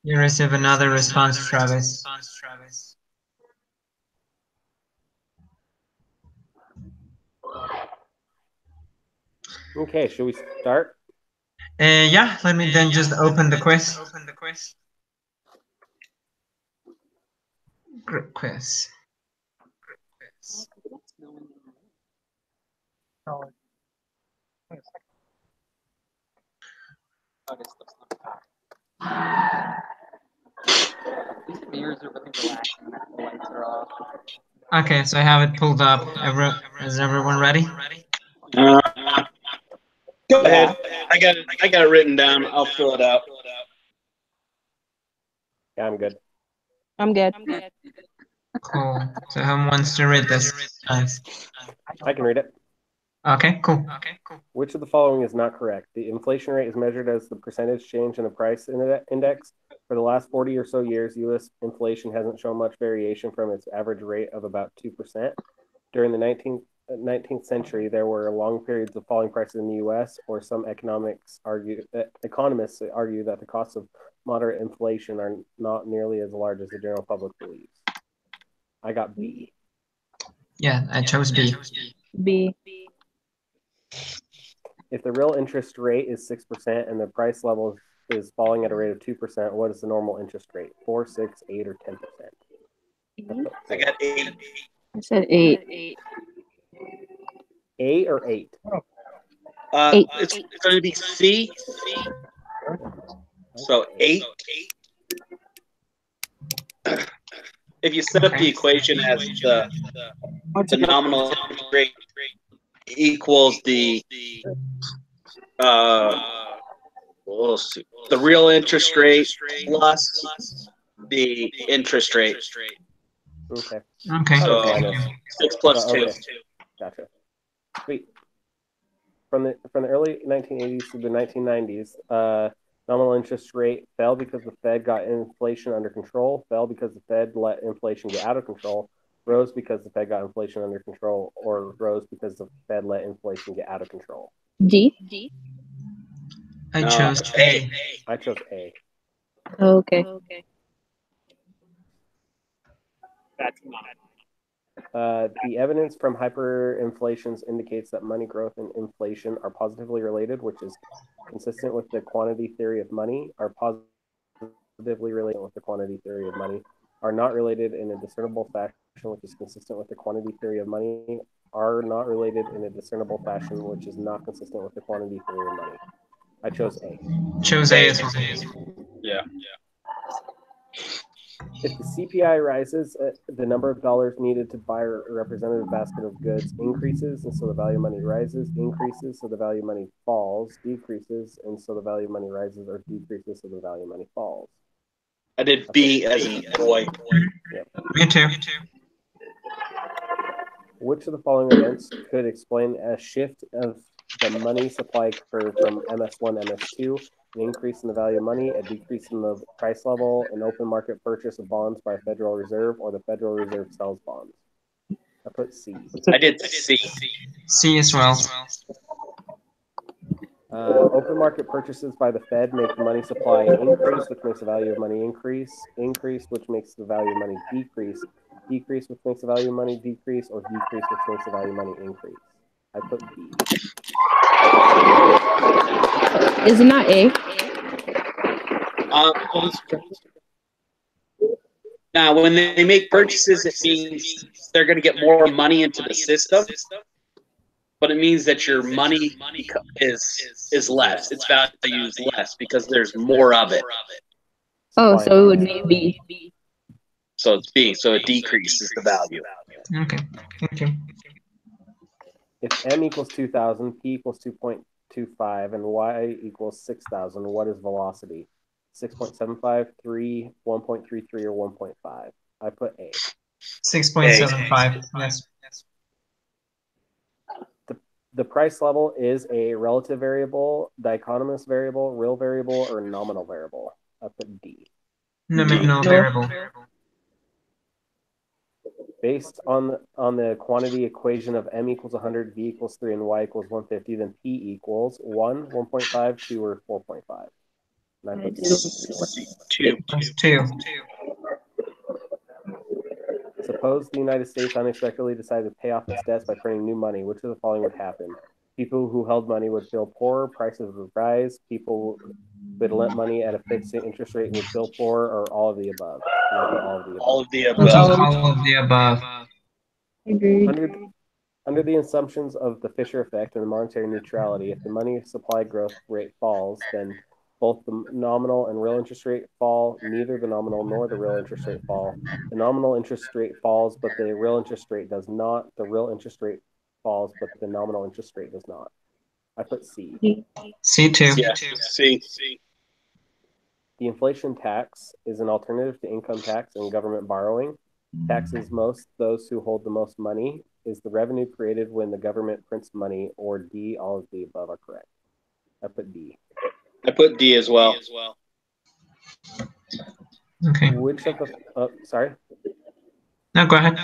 You receive another response, Travis. Okay, should we start? Yeah, let me then just open the quiz. Group quiz. Okay, so I have it pulled up. Is everyone ready? Uh, Go ahead. I got it written down. I'll fill it out. Yeah, I'm good. I'm good. Cool. So who wants to read this? I can read it. Okay, cool. Which of the following is not correct? The inflation rate is measured as the percentage change in the price index. For the last 40 or so years, U.S. inflation hasn't shown much variation from its average rate of about 2%. During the 19th century, there were long periods of falling prices in the U.S., or some economists argue that the costs of moderate inflation are not nearly as large as the general public believes. I got B. Yeah, I chose B. B. If the real interest rate is 6% and the price level is falling at a rate of 2%, what is the normal interest rate? 4, 6, 8, or 10%? I got 8. I said 8. 8 or 8? 8. It's going to be C. So 8. If you set up the equation as the nominal interest rate equals the the real interest rate plus the interest rate. Okay. Okay. So 6 plus 2. Okay. Gotcha. Sweet. From the early 1980s to the 1990s, nominal interest rate fell because the Fed got inflation under control, fell because the Fed let inflation get out of control, rose because the Fed got inflation under control, or rose because the Fed let inflation get out of control. D. I chose A. I chose A. Okay. The evidence from hyperinflations indicates that money growth and inflation are positively related, which is consistent with the quantity theory of money, are positively related with the quantity theory of money, are not related in a discernible fashion, which is consistent with the quantity theory of money, are not related in a discernible fashion, which is not consistent with the quantity theory of money. I chose A. Chose A as well. Yeah. If the CPI rises, the number of dollars needed to buy a representative basket of goods increases, and so the value of money rises, increases, so the value of money falls, decreases, and so the value of money rises, or decreases, so the value of money falls. I did B as in boy. Yep. Me too. Which of the following events could explain a shift of the money supply curve from MS1 to MS2, an increase in the value of money, a decrease in the price level, an open market purchase of bonds by Federal Reserve, or the Federal Reserve sells bonds? I put C. I did C. C as well. Open market purchases by the Fed make the money supply increase, which makes the value of money increase, which makes the value of money decrease, which makes the value of money decrease, or decrease, which makes the value of money increase. I put B. Is it not A? Now, when they make purchases, it means they're going to get more money into the system, but it means that your money is less. Its value is less because there's more of it. Oh, so it would be B. So it's B. So it decreases the value. Okay. Thank you. If M equals 2,000, P equals 2.25, and Y equals 6,000, what is velocity? 6.75, 3, 1.33, or 1.5? I put A. 6.75. Yes. The price level is a relative variable, dichotomous variable, real variable, or nominal variable. I put D. Nominal variable. Based on the quantity equation of M equals 100, V equals 3, and Y equals 150, then P equals 1, 1.5, 2, or 4.5. And I put Two. That's 2. Suppose the United States unexpectedly decided to pay off its debts by printing new money. Which of the following would happen? People who held money would feel poorer, prices would rise, people who had lent money at a fixed interest rate would feel poorer, or all of the above. And I put all of the above. All of the That's above. All of the above. Agreed. Under the assumptions of the Fisher effect and monetary neutrality, if the money supply growth rate falls, then both the nominal and real interest rate fall. Neither the nominal nor the real interest rate fall. The nominal interest rate falls, but the real interest rate does not. The real interest rate falls, but the nominal interest rate does not. I put C. C2. Yeah. C. The inflation tax is an alternative to income tax and government borrowing. Taxes most those who hold the most money. Is the revenue created when the government prints money, or D, all of the above are correct? I put D. I put D as well. Okay. Which of the sorry? No, go ahead.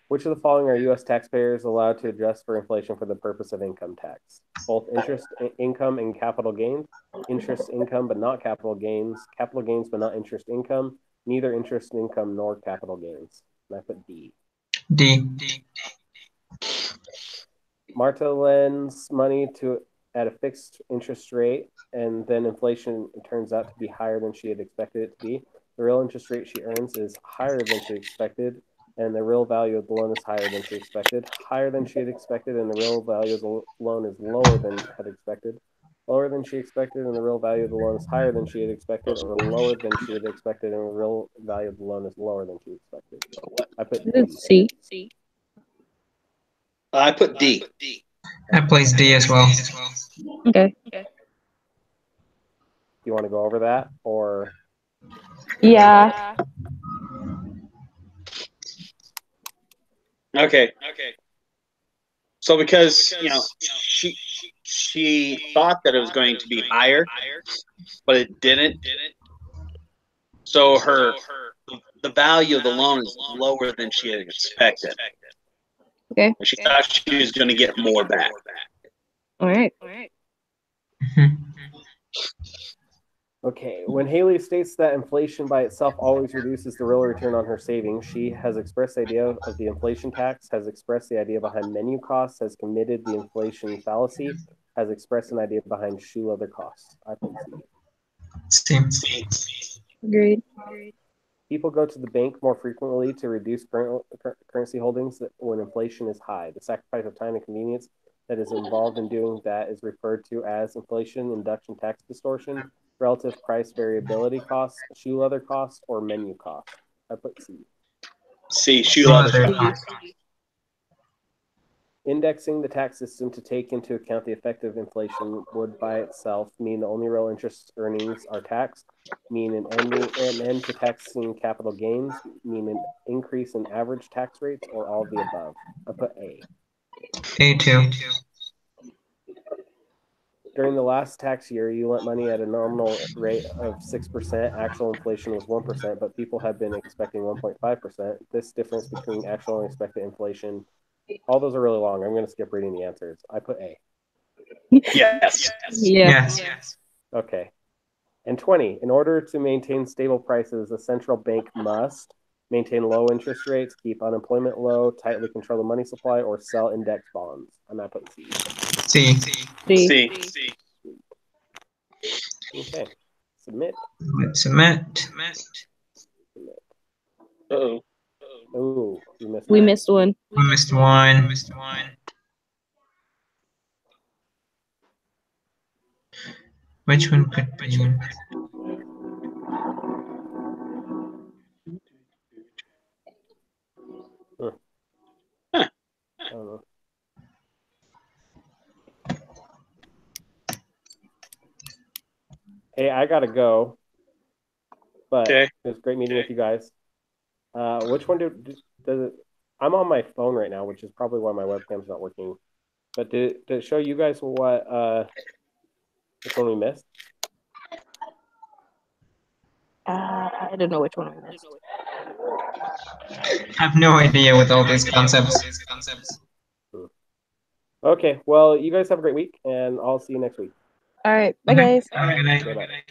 Which of the following are U.S. taxpayers allowed to adjust for inflation for the purpose of income tax? Both interest income and capital gains, interest income but not capital gains but not interest income, neither interest income nor capital gains. And I put D. D. Marta lends money at a fixed interest rate, and then inflation turns out to be higher than she had expected it to be. The real interest rate she earns is higher than she expected, and the real value of the loan is higher than she expected. Higher than she had expected, and the real value of the loan is lower than had expected. Lower than she expected, and the real value of the loan is higher than she had expected, or lower than she had expected, and the real value of the loan is lower than she expected. I put D. C. I put D. I place D as well. Okay. Do you want to go over that, or? Yeah. Okay. So because she thought that it was going to be higher, but it didn't. So the value of the loan is lower than she had expected. Okay. She thought she was going to get more back. All right. Okay, when Haley states that inflation by itself always reduces the real return on her savings, she has expressed the idea of the inflation tax, has expressed the idea behind menu costs, has committed the inflation fallacy, has expressed an idea behind shoe leather costs. I put C. Agreed. People go to the bank more frequently to reduce currency holdings when inflation is high. The sacrifice of time and convenience that is involved in doing that is referred to as inflation, induction tax distortion, relative price variability costs, shoe leather costs, or menu costs. I put C. C, shoe leather. Indexing the tax system to take into account the effect of inflation would by itself mean the only real interest earnings are taxed, mean an end to taxing capital gains, mean an increase in average tax rates, or all of the above. I put A. A2. During the last tax year, you lent money at a nominal rate of 6%. Actual inflation was 1%, but people had been expecting 1.5%. This difference between actual and expected inflation, all those are really long. I'm going to skip reading the answers. I put A. Yes. Yeah. Yes. Okay. And 20, in order to maintain stable prices, a central bank must maintain low interest rates, keep unemployment low, tightly control the money supply, or sell index bonds. I'm going to put C. C. C. Okay. Submit. Let's submit. Uh-oh. Oh, We missed one. We missed one. Which one could be? I don't know. Hey, I gotta go. But Okay. it was great meeting with you guys. Which one does it? I'm on my phone right now, which is probably why my webcam's not working. But did it show you guys what which one we missed? I don't know which one we missed. I have no idea with all these concepts. Okay, well, you guys have a great week, and I'll see you next week. All right. Bye, guys. Have a good night. Bye-bye.